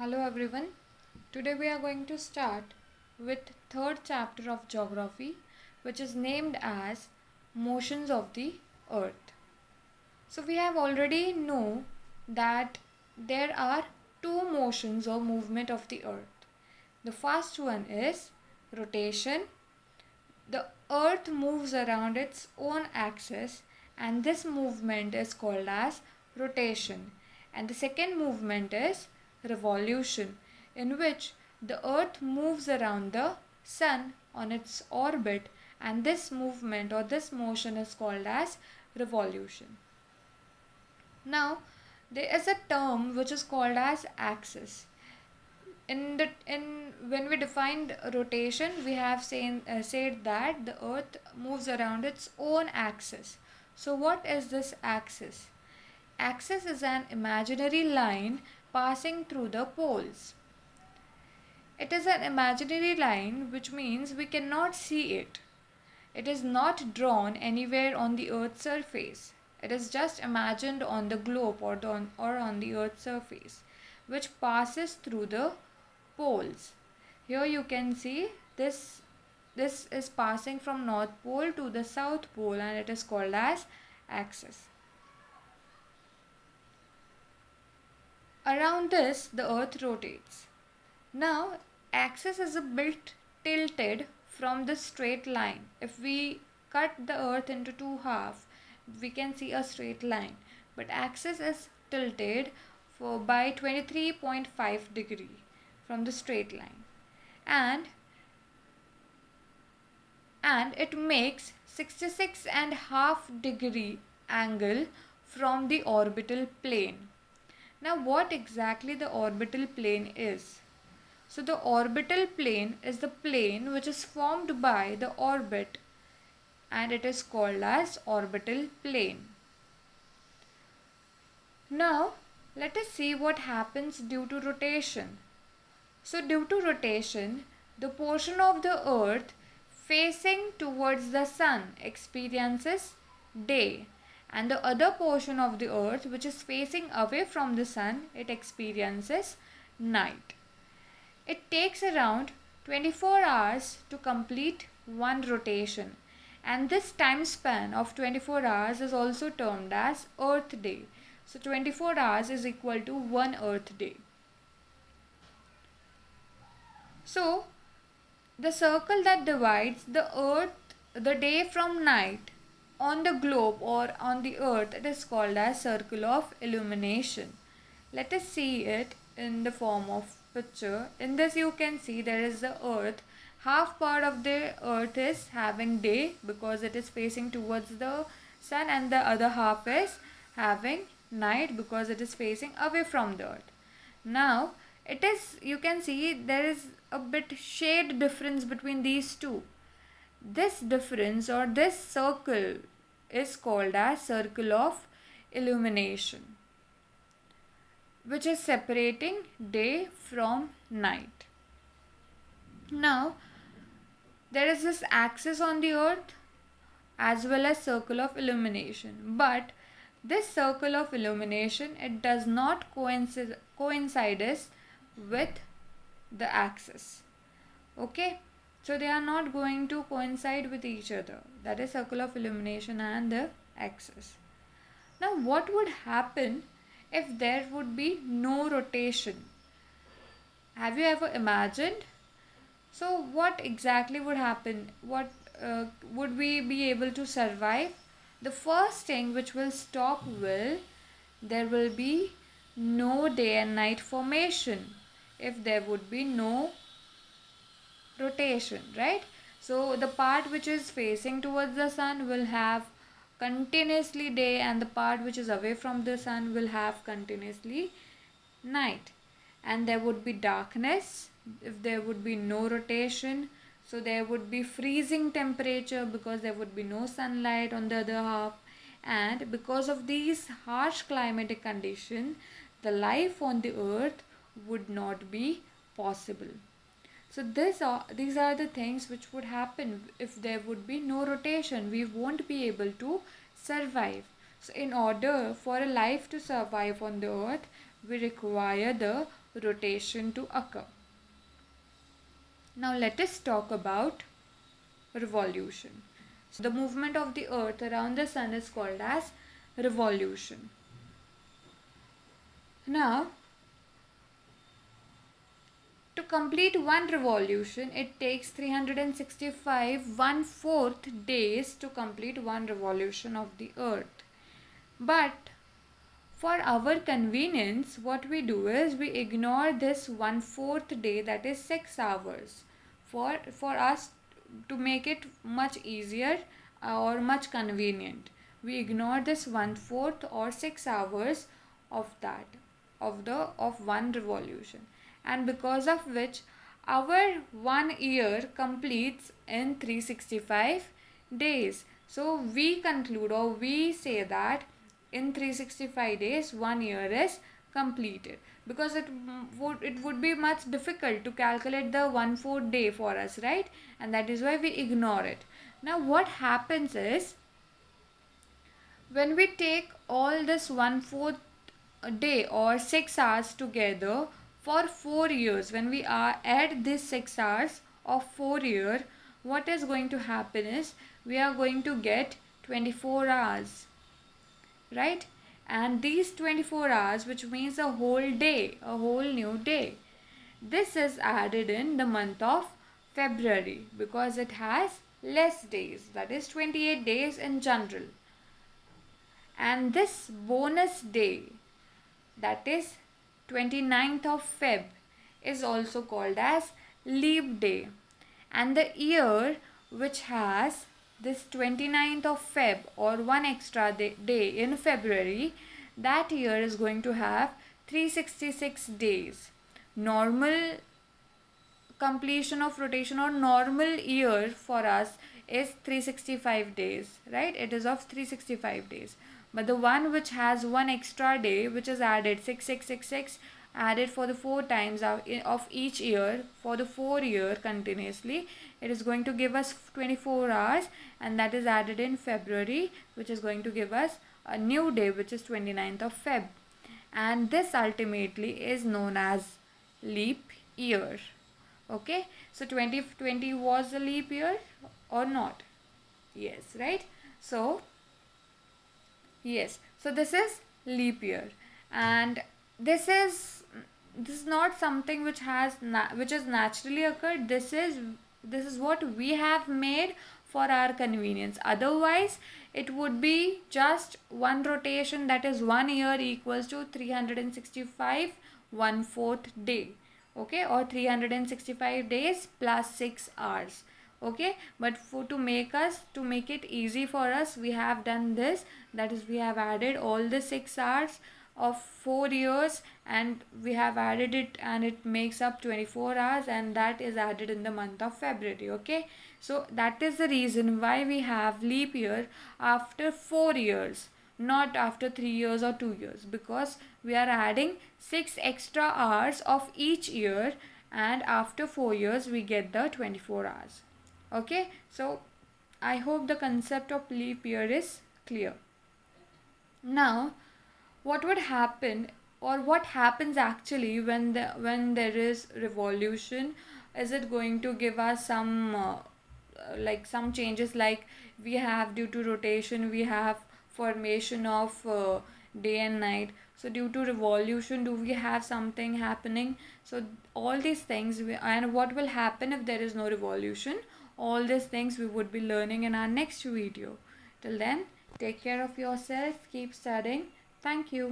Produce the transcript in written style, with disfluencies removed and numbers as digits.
Hello everyone. Today we are going to start with third chapter of geography, which is named as motions of the earth. So we have already know that there are two motions or movement of the earth. The first one is rotation. The earth moves around its own axis and this movement is called as rotation. And the second movement is revolution, in which the earth moves around the sun on its orbit, and this movement or this motion is called as revolution. Now there is a term which is called as axis. In when we defined rotation, we have said that the earth moves around its own axis. So what is this axis? Axis is an imaginary line passing through the poles. It is an imaginary line, which means we cannot see it. It is not drawn anywhere on the earth's surface. It is just imagined on the globe or on the earth's surface, which passes through the poles. Here you can see this is passing from North Pole to the South Pole, and it is called as axis. Around this the earth rotates. Now axis is a bit tilted from the straight line. If we cut the earth into two halves, we can see a straight line, but axis is tilted by 23.5 degree from the straight line, and it makes 66.5 degree angle from the orbital plane. Now what exactly the orbital plane is? So the orbital plane is the plane which is formed by the orbit, and it is called as orbital plane. Now let us see what happens due to rotation. So due to rotation, the portion of the earth facing towards the sun experiences day, and the other portion of the earth which is facing away from the sun, it experiences night. It takes around 24 hours to complete one rotation, and this time span of 24 hours is also termed as earth day. So 24 hours is equal to one earth day. So the circle that divides the day from night on the globe or on the earth, it is called as circle of illumination. Let us see it in the form of picture. In this you can see there is the earth. Half part of the earth is having day because it is facing towards the sun, and the other half is having night because it is facing away from the earth. Now it is, you can see there is a bit shade difference between these two. This difference or this circle is called as circle of illumination, which is separating day from night. Now there is this axis on the earth as well as circle of illumination, but this circle of illumination, it does not coincides with the axis. Okay, so they are not going to coincide with each other. That is circle of illumination and the axis. Now what would happen if there would be no rotation? Have you ever imagined? So what exactly would happen? What would we be able to survive? The first thing which will stop there will be no day and night formation if there would be no rotation, right? So the part which is facing towards the sun will have continuously day, and the part which is away from the sun will have continuously night, and there would be darkness if there would be no rotation. So there would be freezing temperature because there would be no sunlight on the other half, and because of these harsh climatic conditions, the life on the earth would not be possible. So these are the things which would happen if there would be no rotation. We won't be able to survive. So in order for a life to survive on the earth, we require the rotation to occur. Now let us talk about revolution. So the movement of the earth around the sun is called as revolution. Now, to complete one revolution, it takes 365 1/4 days to complete one revolution of the earth. But for our convenience, what we do is we ignore this 1/4 day, that is 6 hours, for us to make it much easier or much convenient. We ignore this 1/4 or 6 hours of one revolution, and because of which our 1 year completes in 365 days. So we conclude, or we say that in 365 days 1 year is completed, because it would be much difficult to calculate the 1/4 day for us, right? And that is why we ignore it. Now what happens is, when we take all this 1/4 day or 6 hours together for 4 years, when we add this 6 hours of 4 year, what is going to happen is we are going to get 24 hours, right? And these 24 hours, which means a whole day, a whole new day, this is added in the month of February because it has less days, that is 28 days in general. And this bonus day, that is 29th of Feb, is also called as leap day. And the year which has this 29th of Feb or one extra day in February, that year is going to have 366 days. Normal completion of rotation or normal year for us is 365 days, right? It is of 365 days. But the one which has one extra day, which is added 6666, added for the 4 times of each year for the 4 year continuously, it is going to give us 24 hours, and that is added in February, which is going to give us a new day, which is 29th of Feb. And this ultimately is known as leap year. Okay, so 2020 was a leap year or not? Yes, right? So yes, so this is leap year, and this is not something which which has naturally occurred. This is what we have made for our convenience. Otherwise, it would be just one rotation, that is 1 year equals to 365 1/4 day, okay, or 365 days plus 6 hours. Okay, but to make it easy for us, we have done this, that is we have added all the 6 hours of 4 years, and we have added it, and it makes up 24 hours, and that is added in the month of February. Okay, so that is the reason why we have leap year after 4 years, not after 3 years or 2 years, because we are adding 6 extra hours of each year, and after 4 years we get the 24 hours. Okay, so I hope the concept of leap year is clear. Now, what would happen, or what happens actually when there is revolution? Is it going to give us some like some changes, like we have, due to rotation we have formation of day and night? So due to revolution, do we have something happening? So all these things and what will happen if there is no revolution, all these things we would be learning in our next video. Till then, take care of yourself, keep studying. Thank you.